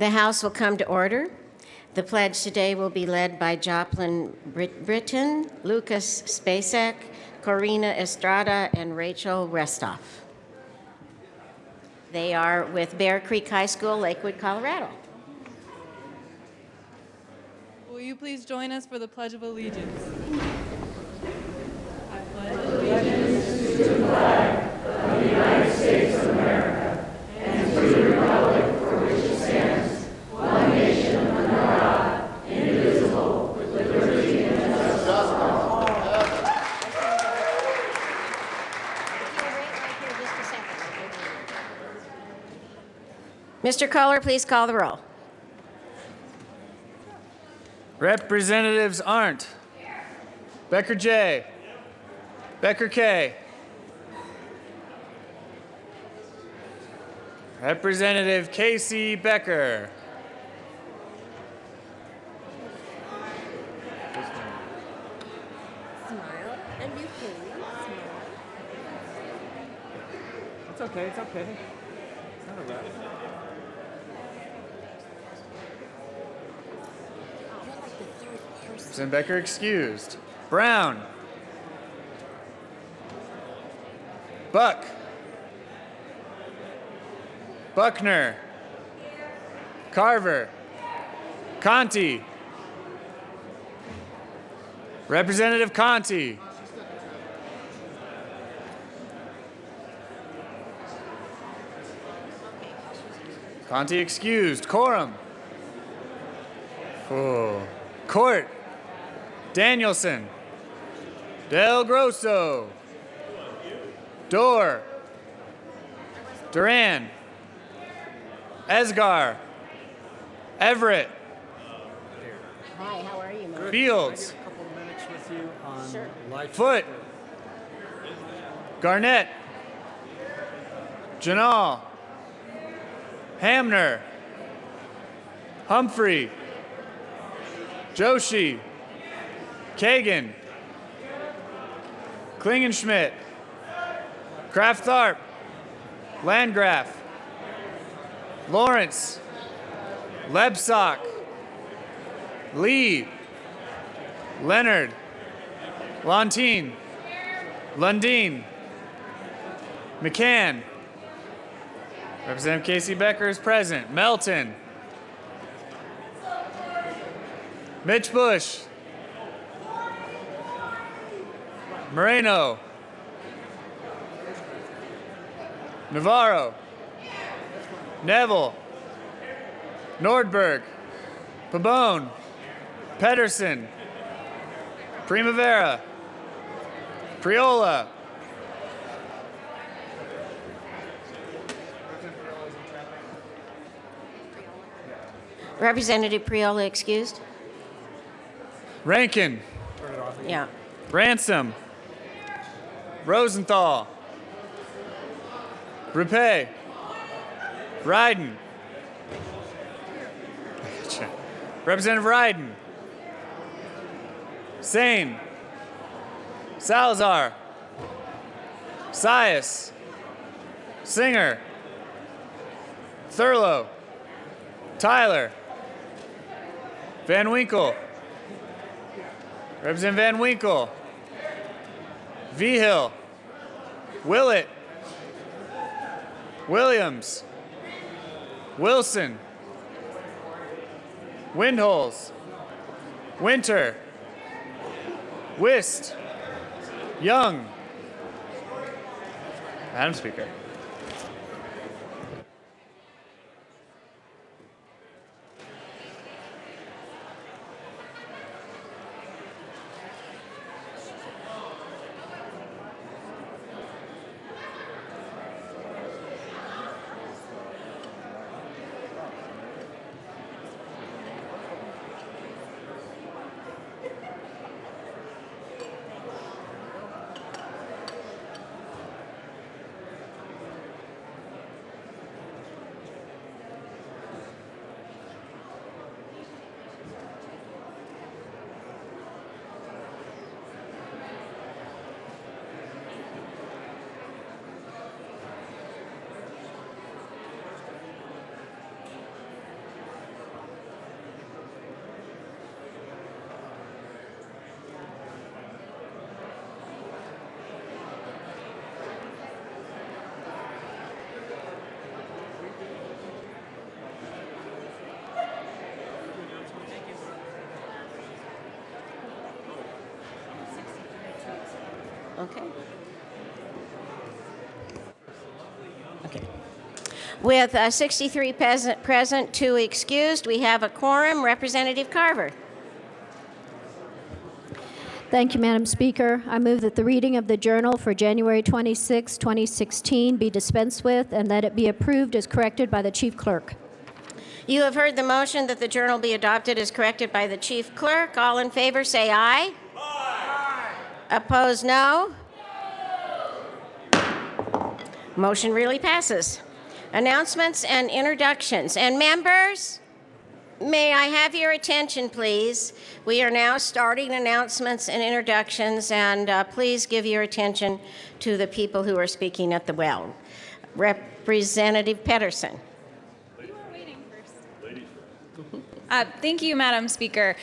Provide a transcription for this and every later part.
The House will come to order. The pledge today will be led by Joplin Britton, Lucas Spacek, Corina Estrada, and Rachel Restoff. They are with Bear Creek High School, Lakewood, Colorado. Will you please join us for the Pledge of Allegiance? I pledge allegiance to the flag of the United States of America and to the republic for which it stands, one nation under God, indivisible, with liberty and justice for all. Mr. Kohler, please call the roll. Representatives Arndt. Becker J. Becker K. Representative Casey Becker. Smile, and you please smile. It's okay, it's okay. It's not a rush. Representative Becker excused. Brown. Buck. Buckner. Carver. Conti. Representative Conti. Conti excused. Quorum. Oh. Court. Danielson. Del Grosso. Dorr. Duran. Esgar. Everett. Hi, how are you, Mike? Fields. Can I get a couple of minutes with you on Sure. life? Foote. Garnett. Janal. Hamner. Humphrey. Joshi. Kagan. Klingenschmidt. Kraft Tharp. Landgraf. Lawrence. Lebsock. Lee. Leonard. Lontine. Lundeen. McCann. Representative Casey Becker is present. Melton. Mitch Bush. Moreno. Navarro. Neville. Nordberg. Pabone. Pedersen. Primavera. Priola. Representative Priola excused? Rankin. Yeah. Ransom. Rosenthal. Rupe. Ryden. Representative Ryden. Sane. Salazar. Sias. Singer. Thurlow. Tyler. Van Winkle. Representative Van Winkle. Vigil. Willett. Williams. Wilson. Windholes. Winter. Wist. Young. Madam Speaker. Okay. Okay. With 63 present, 2 excused, we have a quorum. Representative Carver. Thank you, Madam Speaker. I move that the reading of the journal for January 26, 2016 be dispensed with and that it be approved as corrected by the Chief Clerk. You have heard the motion that the journal be adopted as corrected by the Chief Clerk. All in favor say aye. Aye. Opposed, no. Motion really passes. Announcements and introductions. And members, may I have your attention, please? We are now starting announcements and introductions, and please give your attention to the people who are speaking at the well. Representative Pedersen. You are waiting first. Thank you, Madam Speaker.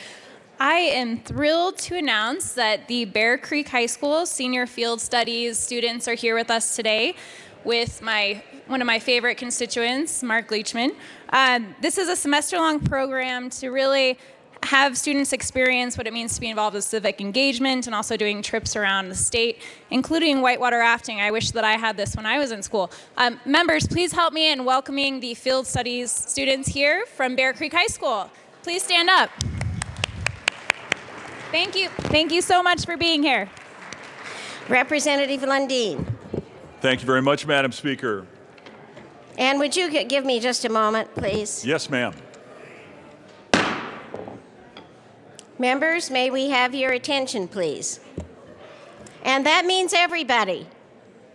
I am thrilled to announce that the Bear Creek High School Senior Field Studies students are here with us today with one of my favorite constituents, Mark Leachman. This is a semester-long program to really have students experience what it means to be involved with civic engagement and also doing trips around the state, including whitewater rafting. I wish that I had this when I was in school. Members, please help me in welcoming the field studies students here from Bear Creek High School. Please stand up. Thank you. Thank you so much for being here. Representative Lundeen. Thank you very much, Madam Speaker. And would you give me just a moment, please? Yes, ma'am. Members, may we have your attention, please? And that means everybody.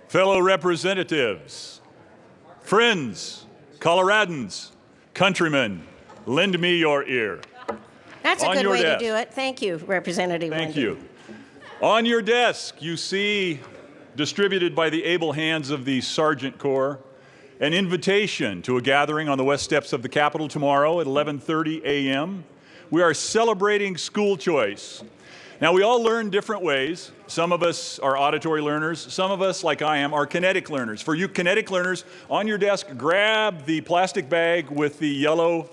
Fellow representatives, friends, Coloradans, countrymen, lend me your ear. That's a On good your way desk. to do it. Thank you, Representative Thank Lundy. you. On your desk, you see, distributed by the able hands of the Sergeant Corps, an invitation to a gathering on the west steps of the Capitol tomorrow at 11:30 a.m. We are celebrating school choice. Now, we all learn different ways. Some of us are auditory learners. Some of us, like I am, are kinetic learners. For you kinetic learners, on your desk, grab the plastic bag with the yellow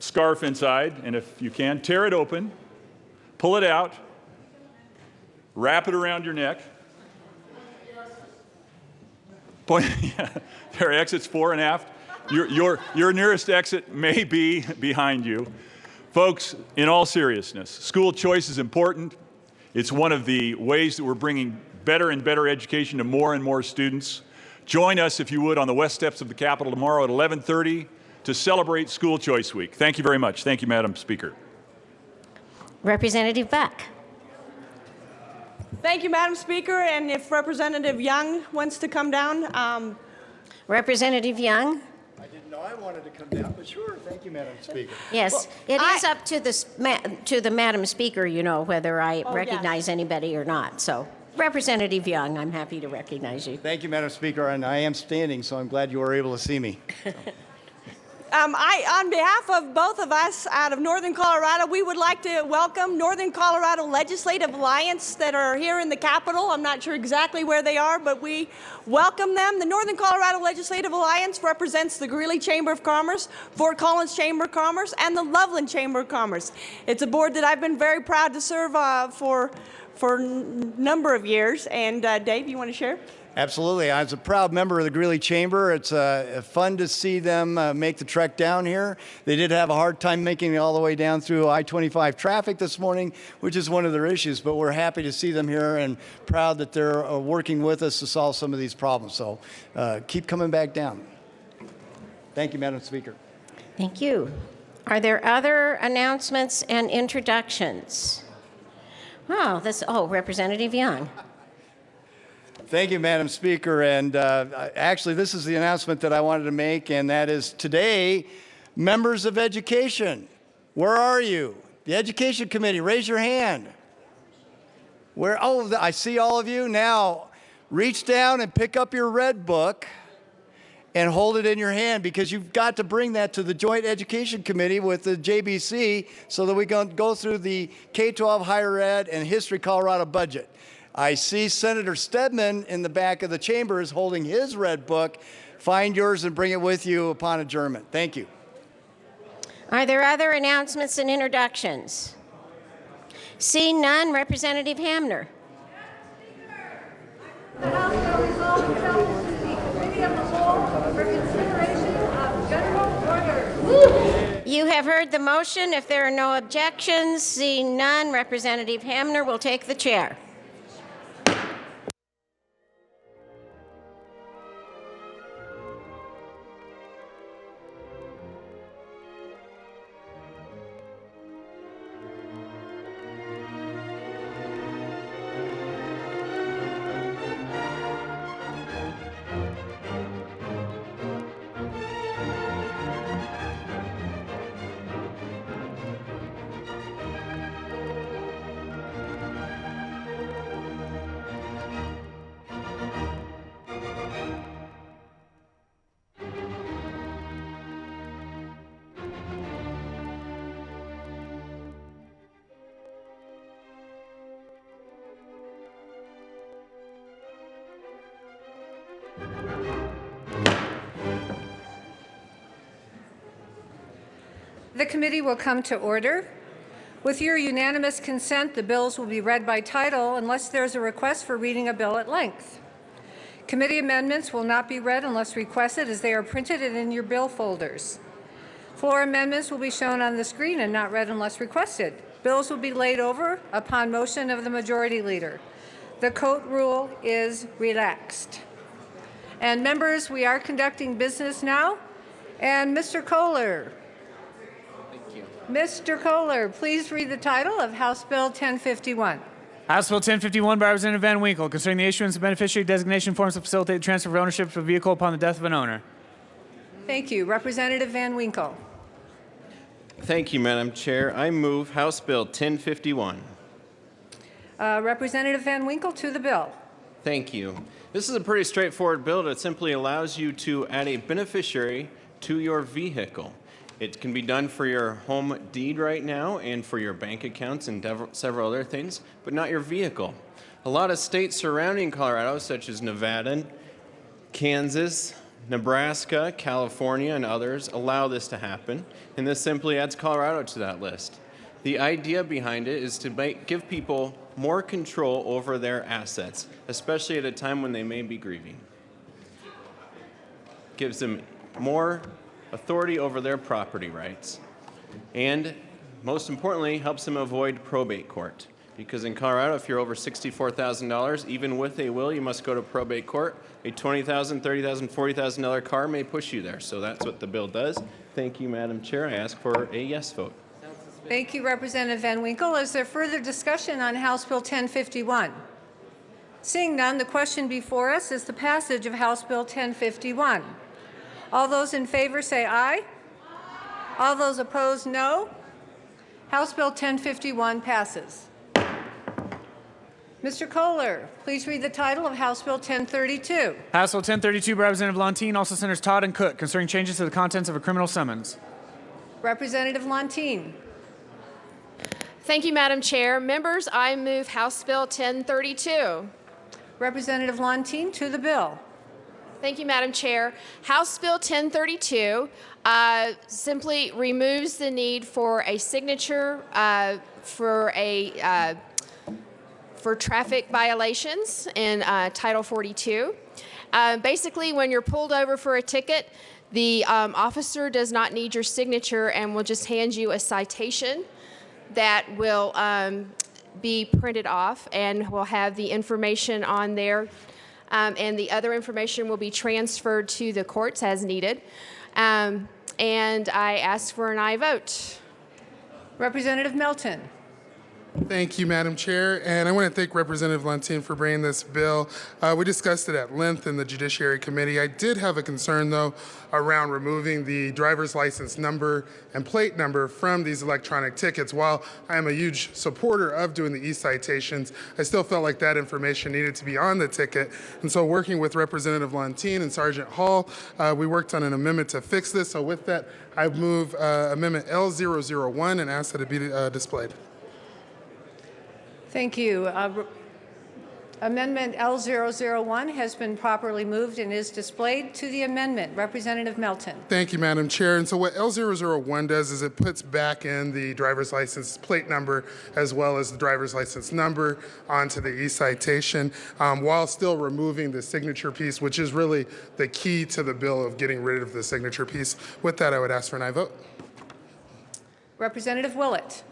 scarf inside, and if you can, tear it open, pull it out, wrap it around your neck. There are exits fore and aft. Your nearest exit may be behind you. Folks, in all seriousness, school choice is important. It's one of the ways that we're bringing better and better education to more and more students. Join us, if you would, on the west steps of the Capitol tomorrow at 11:30 to celebrate School Choice Week. Thank you very much. Thank you, Madam Speaker. Representative Buck. Thank you, Madam Speaker. And if Representative Young wants to come down. Representative Young. I didn't know I wanted to come down, but sure. Thank you, Madam Speaker. Yes, it is up to the Madam Speaker, you know, whether I recognize anybody or not. So, Representative Young, I'm happy to recognize you. Thank you, Madam Speaker. And I am standing, so I'm glad you were able to see me. On behalf of both of us out of Northern Colorado, we would like to welcome Northern Colorado Legislative Alliance that are here in the Capitol. I'm not sure exactly where they are, but we welcome them. The Northern Colorado Legislative Alliance represents the Greeley Chamber of Commerce, Fort Collins Chamber of Commerce, and the Loveland Chamber of Commerce. It's a board that I've been very proud to serve for a number of years. And Dave, you want to share? Absolutely. As a proud member of the Greeley Chamber, it's fun to see them make the trek down here. They did have a hard time making it all the way down through I-25 traffic this morning, which is one of their issues, but we're happy to see them here and proud that they're working with us to solve some of these problems. So keep coming back down. Thank you, Madam Speaker. Thank you. Are there other announcements and introductions? Representative Young. Thank you, Madam Speaker. And actually, this is the announcement that I wanted to make, and that is today, members of education, where are you? The Education Committee, raise your hand. I see all of you. Now, reach down and pick up your red book and hold it in your hand, because you've got to bring that to the Joint Education Committee with the JBC so that we can go through the K-12 higher ed and History Colorado budget. I see Senator Stedman in the back of the chamber is holding his red book. Find yours and bring it with you upon adjournment. Thank you. Are there other announcements and introductions? Seeing none, Representative Hamner. The House will resolve itself into the Committee of the Whole for consideration of general orders. You have heard the motion. If there are no objections, seeing none, Representative Hamner will take the chair. The committee will come to order. With your unanimous consent, the bills will be read by title unless there is a request for reading a bill at length. Committee amendments will not be read unless requested, as they are printed and in your bill folders. Floor amendments will be shown on the screen and not read unless requested. Bills will be laid over upon motion of the majority leader. The court rule is relaxed. And members, we are conducting business now. And Mr. Kohler. Mr. Kohler, please read the title of House Bill 1051. House Bill 1051 by Representative Van Winkle concerning the issuance of beneficiary designation forms to facilitate the transfer of ownership of a vehicle upon the death of an owner. Thank you. Representative Van Winkle. Thank you, Madam Chair. I move House Bill 1051. Representative Van Winkle to the bill. Thank you. This is a pretty straightforward bill that simply allows you to add a beneficiary to your vehicle. It can be done for your home deed right now and for your bank accounts and several other things, but not your vehicle. A lot of states surrounding Colorado, such as Nevada, Kansas, Nebraska, California, and others, allow this to happen, and this simply adds Colorado to that list. The idea behind it is to give people more control over their assets, especially at a time when they may be grieving. Gives them more authority over their property rights, and most importantly, helps them avoid probate court. Because in Colorado, if you're over $64,000, even with a will, you must go to probate court. A $20,000, $30,000, $40,000 car may push you there. So that's what the bill does. Thank you, Madam Chair. I ask for a yes vote. Thank you, Representative Van Winkle. Is there further discussion on House Bill 1051? Seeing none, the question before us is the passage of House Bill 1051. All those in favor say aye. All those opposed, no. House Bill 1051 passes. Mr. Kohler, please read the title of House Bill 1032. House Bill 1032 by Representative Lontine, also Senators Todd and Cook, concerning changes to the contents of a criminal summons. Representative Lontine. Thank you, Madam Chair. Members, I move House Bill 1032. Representative Lontine to the bill. Thank you, Madam Chair. House Bill 1032 simply removes the need for a signature for traffic violations in Title 42. Basically, when you're pulled over for a ticket, the officer does not need your signature and will just hand you a citation that will be printed off and will have the information on there. And the other information will be transferred to the courts as needed. And I ask for an aye vote. Representative Melton. Thank you, Madam Chair, and I want to thank Representative Lontine for bringing this bill. We discussed it at length in the Judiciary Committee. I did have a concern, though, around removing the driver's license number and plate number from these electronic tickets. While I am a huge supporter of doing the e-citations, I still felt like that information needed to be on the ticket. And so working with Representative Lontine and Sergeant Hall, we worked on an amendment to fix this. So with that, I move Amendment L001 and ask that it be displayed. Thank you. Amendment L001 has been properly moved and is displayed. To the amendment, Representative Melton. Thank you, Madam Chair. And so what L001 does is it puts back in the driver's license plate number as well as the driver's license number onto the e-citation while still removing the signature piece, which is really the key to the bill of getting rid of the signature piece. With that, I would ask for an aye vote. Representative Willett.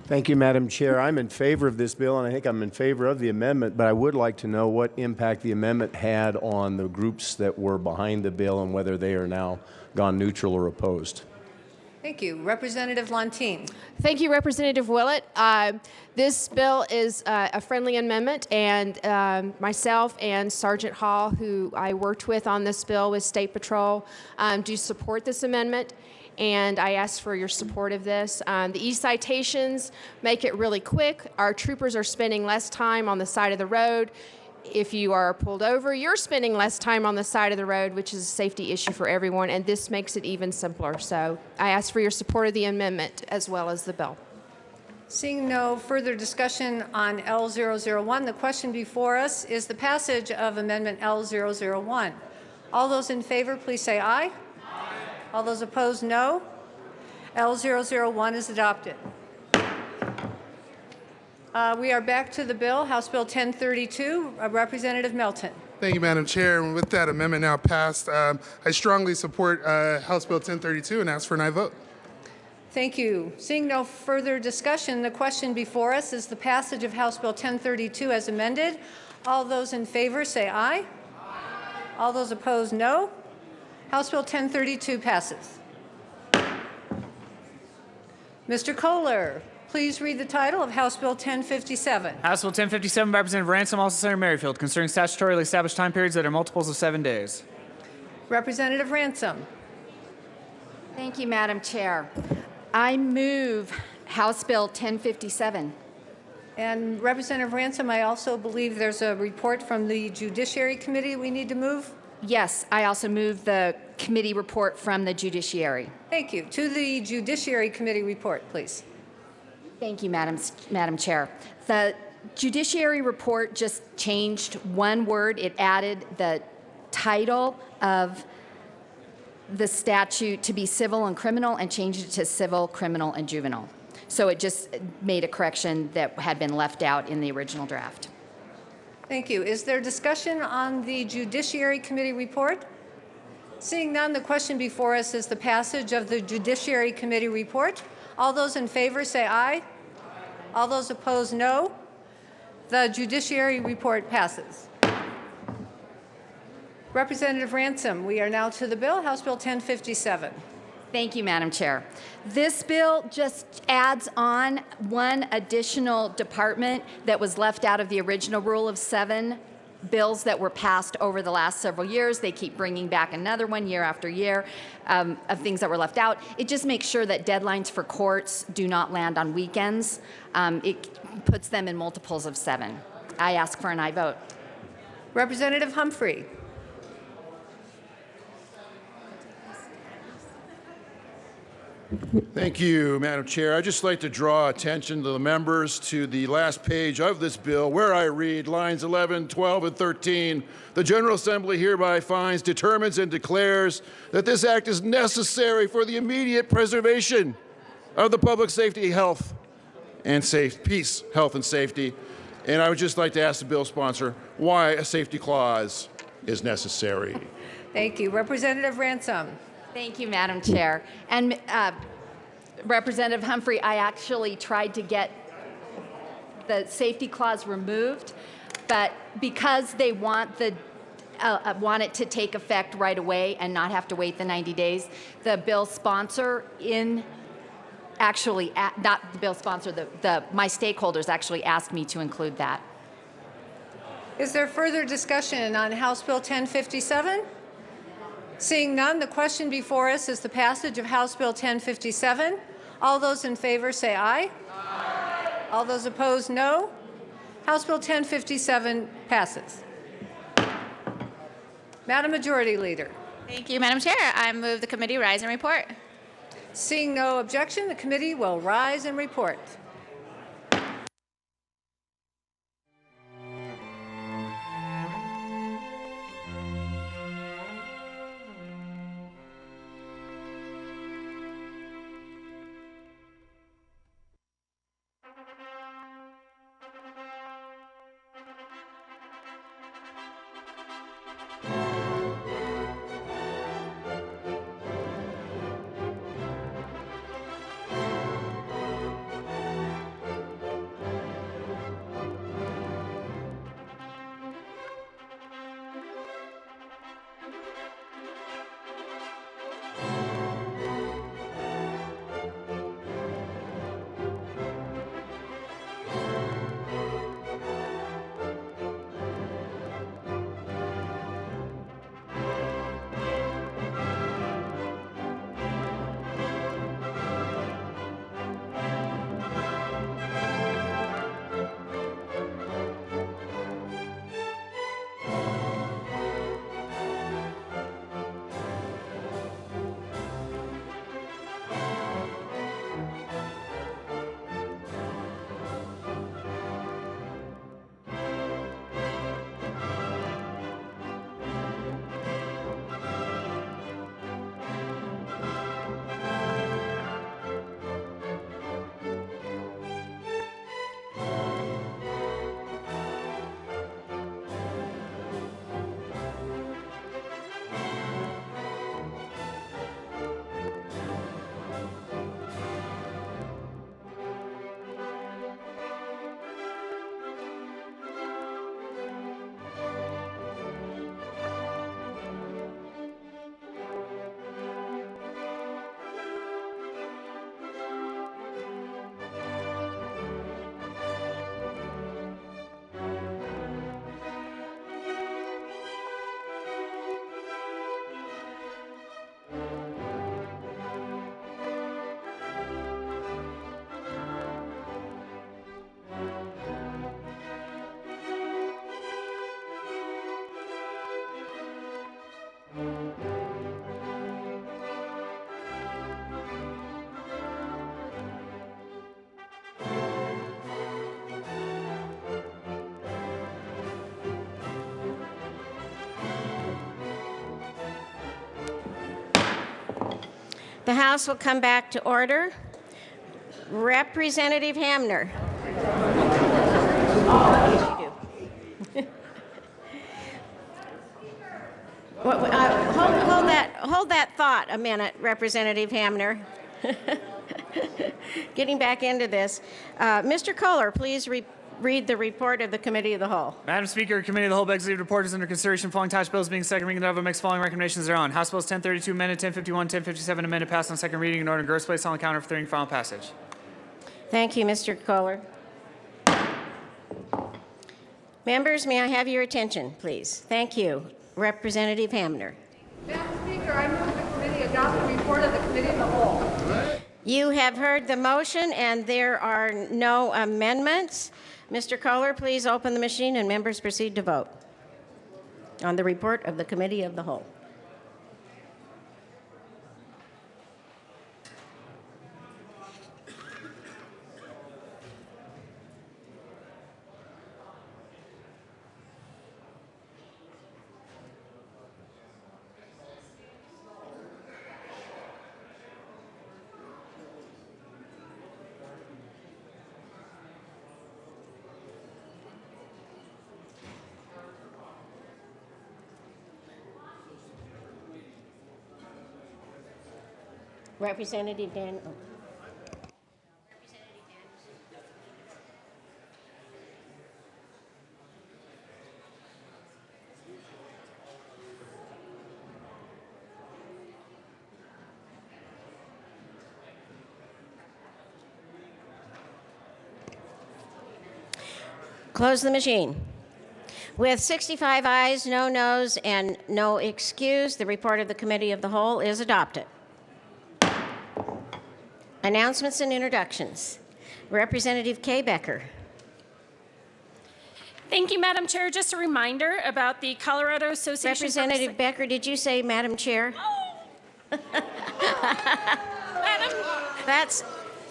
Thank you, Madam Chair. I'm in favor of this bill, and I think I'm in favor of the amendment, but I would like to know what impact the amendment had on the groups that were behind the bill and whether they are now gone neutral or opposed. Thank you. Representative Lontine. Thank you, Representative Willett. This bill is a friendly amendment, and myself and Sergeant Hall, who I worked with on this bill with State Patrol, do support this amendment. And I ask for your support of this. The e-citations make it really quick. Our troopers are spending less time on the side of the road. If you are pulled over, you're spending less time on the side of the road, which is a safety issue for everyone, and this makes it even simpler. So I ask for your support of the amendment as well as the bill. Seeing no further discussion on L001, the question before us is the passage of Amendment L001. All those in favor, please say aye. All those opposed, no. L001 is adopted. We are back to the bill, House Bill 1032. Representative Melton. Thank you, Madam Chair. And with that amendment now passed, I strongly support House Bill 1032 and ask for an aye vote. Thank you. Seeing no further discussion, the question before us is the passage of House Bill 1032 as amended. All those in favor say aye. All those opposed, no. House Bill 1032 passes. Mr. Kohler, please read the title of House Bill 1057. House Bill 1057 by Representative Ransom, also Senator Merrifield, concerning statutorily established time periods that are multiples of 7 days. Representative Ransom. Thank you, Madam Chair. I move House Bill 1057. And Representative Ransom, I also believe there's a report from the Judiciary Committee we need to move. Yes, I also move the committee report from the Judiciary. Thank you. To the Judiciary Committee report, please. Thank you, Madam Chair. The Judiciary report just changed one word. It added the title of the statute to be civil and criminal and changed it to civil, criminal, and juvenile. So it just made a correction that had been left out in the original draft. Thank you. Is there discussion on the Judiciary Committee report? Seeing none, the question before us is the passage of the Judiciary Committee report. All those in favor say aye. All those opposed, no. The Judiciary report passes. Representative Ransom, we are now to the bill, House Bill 1057. Thank you, Madam Chair. This bill just adds on one additional department that was left out of the original rule of 7 bills that were passed over the last several years. They keep bringing back another one year after year of things that were left out. It just makes sure that deadlines for courts do not land on weekends. It puts them in multiples of 7. I ask for an aye vote. Representative Humphrey. Thank you, Madam Chair. I'd just like to draw attention to the members to the last page of this bill where I read lines 11, 12, and 13. The General Assembly hereby finds, determines, and declares that this act is necessary for the immediate preservation of the public safety, health, and peace, health, and safety. And I would just like to ask the bill sponsor why a safety clause is necessary. Thank you. Representative Ransom. Thank you, Madam Chair. And Representative Humphrey, I actually tried to get the safety clause removed, but because they want it to take effect right away and not have to wait the 90 days, the bill sponsor not the bill sponsor, my stakeholders actually asked me to include that. Is there further discussion on House Bill 1057? Seeing none, the question before us is the passage of House Bill 1057. All those in favor say aye. Aye. All those opposed, no. House Bill 1057 passes. Madam Majority Leader. Thank you, Madam Chair. I move the committee rise and report. Seeing no objection, the committee will rise and report. The House will come back to order. Representative Hamner. Hold that thought a minute, Representative Hamner. Getting back into this. Mr. Kohler, please read the report of the Committee of the Whole. Madam Speaker, Committee of the Whole begs the report is under consideration. Following attached bills being second reading, the vote makes following recommendations thereon. House Bills 1032 amended, 1051, 1057 amended, passed on second reading in order in gross place on the counter for third and final passage. Thank you, Mr. Kohler. Members, may I have your attention, please? Thank you. Representative Hamner. Madam Speaker, I move the committee adopt the report of the Committee of the Whole. You have heard the motion, and there are no amendments. Mr. Kohler, please open the machine, and members proceed to vote on the report of the Committee of the Whole. Representative Dan. Oh. Close the machine. With 65 ayes, no noes, and no excuse, the report of the Committee of the Whole is adopted. Announcements and introductions. Representative Kay Becker. Thank you, Madam Chair. Just a reminder about the Colorado Association. Representative Becker, did you say Madam Chair? Madam. That's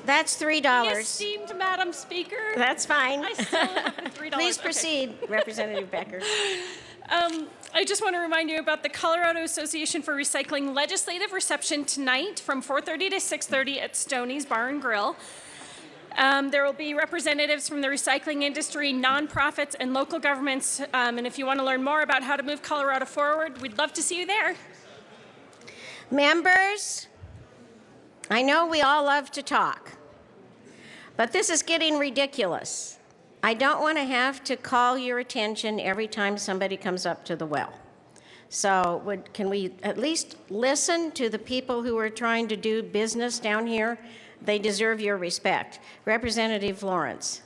$3. Esteemed Madam Speaker. That's fine. I still have the $3. Please proceed, Representative Becker. I just want to remind you about the Colorado Association for Recycling legislative reception tonight from 4:30 to 6:30 at Stoney's Bar and Grill. There will be representatives from the recycling industry, nonprofits, and local governments. And if you want to learn more about how to move Colorado forward, we'd love to see you there. Members, I know we all love to talk, but this is getting ridiculous. I don't want to have to call your attention every time somebody comes up to the well. So can we at least listen to the people who are trying to do business down here? They deserve your respect. Representative Lawrence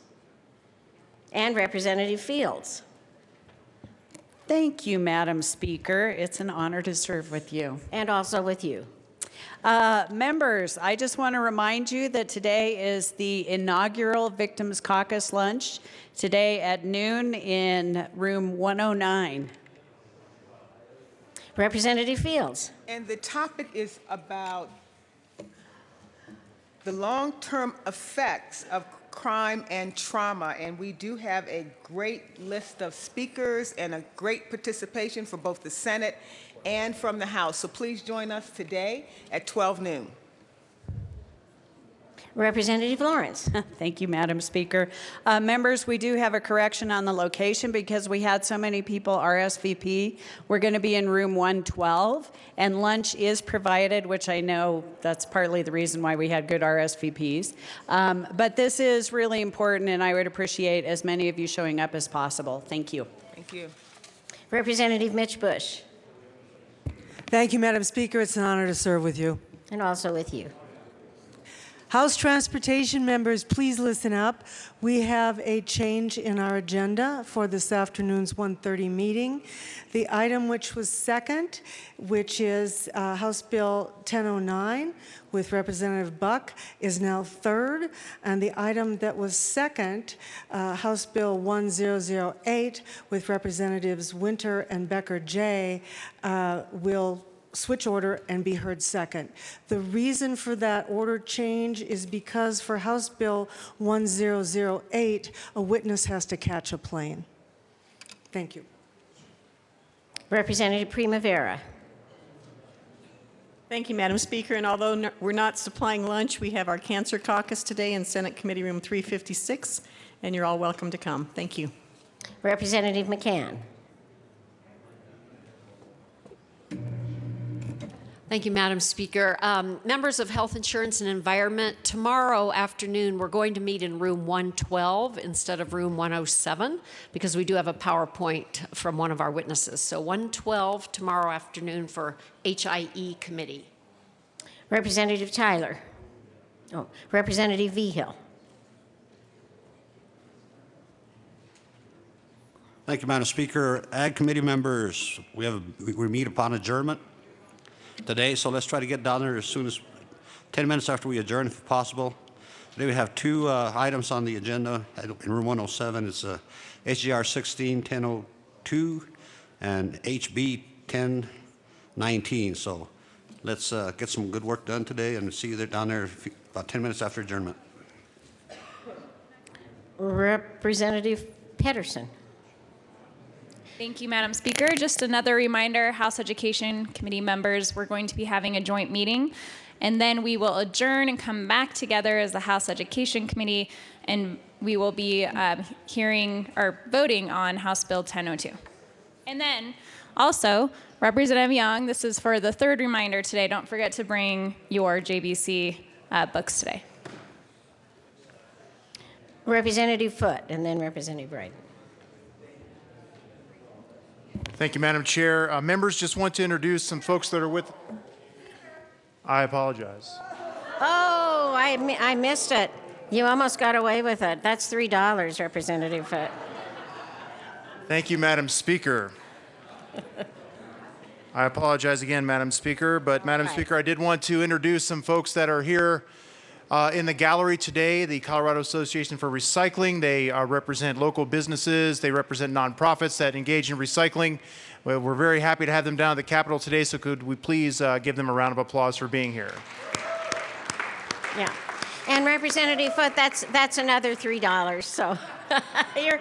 and Representative Fields. Thank you, Madam Speaker. It's an honor to serve with you. And also with you. Members, I just want to remind you that today is the inaugural Victims Caucus lunch, today at noon in room 109. Representative Fields. And the topic is about the long-term effects of crime and trauma. And we do have a great list of speakers and a great participation for both the Senate and from the House. So please join us today at 12 noon. Representative Lawrence. Thank you, Madam Speaker. Members, we do have a correction on the location because we had so many people RSVP. We're going to be in room 112, and lunch is provided, which I know that's partly the reason why we had good RSVPs. But this is really important, and I would appreciate as many of you showing up as possible. Thank you. Thank you. Representative Mitch Bush. Thank you, Madam Speaker. It's an honor to serve with you. And also with you. House Transportation members, please listen up. We have a change in our agenda for this afternoon's 1:30 meeting. The item which was second, which is House Bill 1009 with Representative Buck, is now third. And the item that was second, House Bill 1008 with Representatives Winter and Becker J, will switch order and be heard second. The reason for that order change is because for House Bill 1008, a witness has to catch a plane. Thank you. Representative Primavera. Thank you, Madam Speaker. And although we're not supplying lunch, we have our Cancer Caucus today in Senate Committee Room 356, and you're all welcome to come. Thank you. Representative McCann. Thank you, Madam Speaker. Members of Health Insurance and Environment, tomorrow afternoon we're going to meet in room 112 instead of room 107 because we do have a PowerPoint from one of our witnesses. So 112 tomorrow afternoon for HIE committee. Representative Tyler. Oh, Representative Vigil. Thank you, Madam Speaker. Ag Committee members, we meet upon adjournment today, so let's try to get down there as soon as 10 minutes after we adjourn, if possible. Today we have two items on the agenda in room 107. It's HJR 16-1002 and HB 1019. So let's get some good work done today and see you down there about 10 minutes after adjournment. Representative Pedersen. Thank you, Madam Speaker. Just another reminder, House Education Committee members, we're going to be having a joint meeting, and then we will adjourn and come back together as the House Education Committee, and we will be hearing or voting on House Bill 1002. And then also, Representative Young, this is for the third reminder today, don't forget to bring your JBC books today. Representative Foote, and then Representative Wright. Thank you, Madam Chair. Members, just want to introduce some folks that are with. I apologize. Oh, I missed it. You almost got away with it. That's $3, Representative Foote. Thank you, Madam Speaker. I apologize again, Madam Speaker, but Madam Speaker, I did want to introduce some folks that are here in the gallery today, the Colorado Association for Recycling. They represent local businesses. They represent nonprofits that engage in recycling. We're very happy to have them down at the Capitol today, so could we please give them a round of applause for being here. Yeah. And Representative Foote, that's another $3, so you're...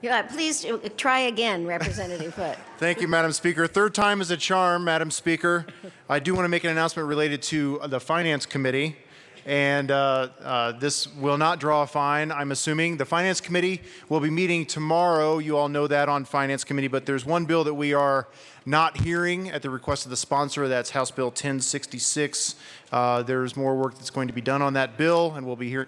Yeah, please try again, Representative Foote. Thank you, Madam Speaker. Third time is a charm, Madam Speaker. I do want to make an announcement related to the Finance Committee, and this will not draw a fine, I'm assuming. The Finance Committee will be meeting tomorrow. You all know that on Finance Committee, but there's one bill that we are not hearing at the request of the sponsor. That's House Bill 1066. There's more work that's going to be done on that bill, and we'll be here.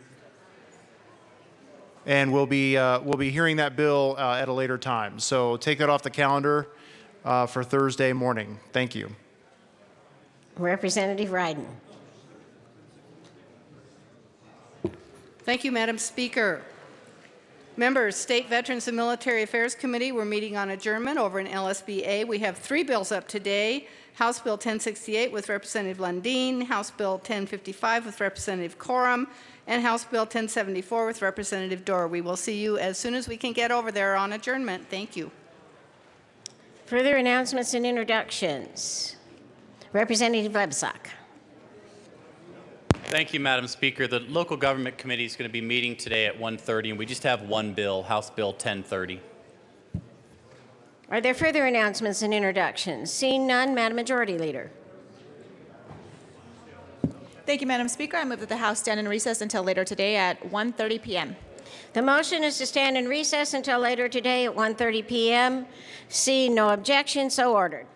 And we'll be hearing that bill at a later time. So take that off the calendar for Thursday morning. Thank you. Representative Ryden. Thank you, Madam Speaker. Members, State Veterans and Military Affairs Committee, we're meeting on adjournment over in LSBA. We have three bills up today. House Bill 1068 with Representative Lundeen, House Bill 1055 with Representative Corum, and House Bill 1074 with Representative Dorr. We will see you as soon as we can get over there on adjournment. Thank you. Further announcements and introductions. Representative Lebsack. Thank you, Madam Speaker. The Local Government Committee is going to be meeting today at 1:30, and we just have one bill, House Bill 1030. Are there further announcements and introductions? Seeing none, Madam Majority Leader. Thank you, Madam Speaker. I move that the House stand in recess until later today at 1:30 p.m. The motion is to stand in recess until later today at 1:30 p.m. See no objection, so ordered.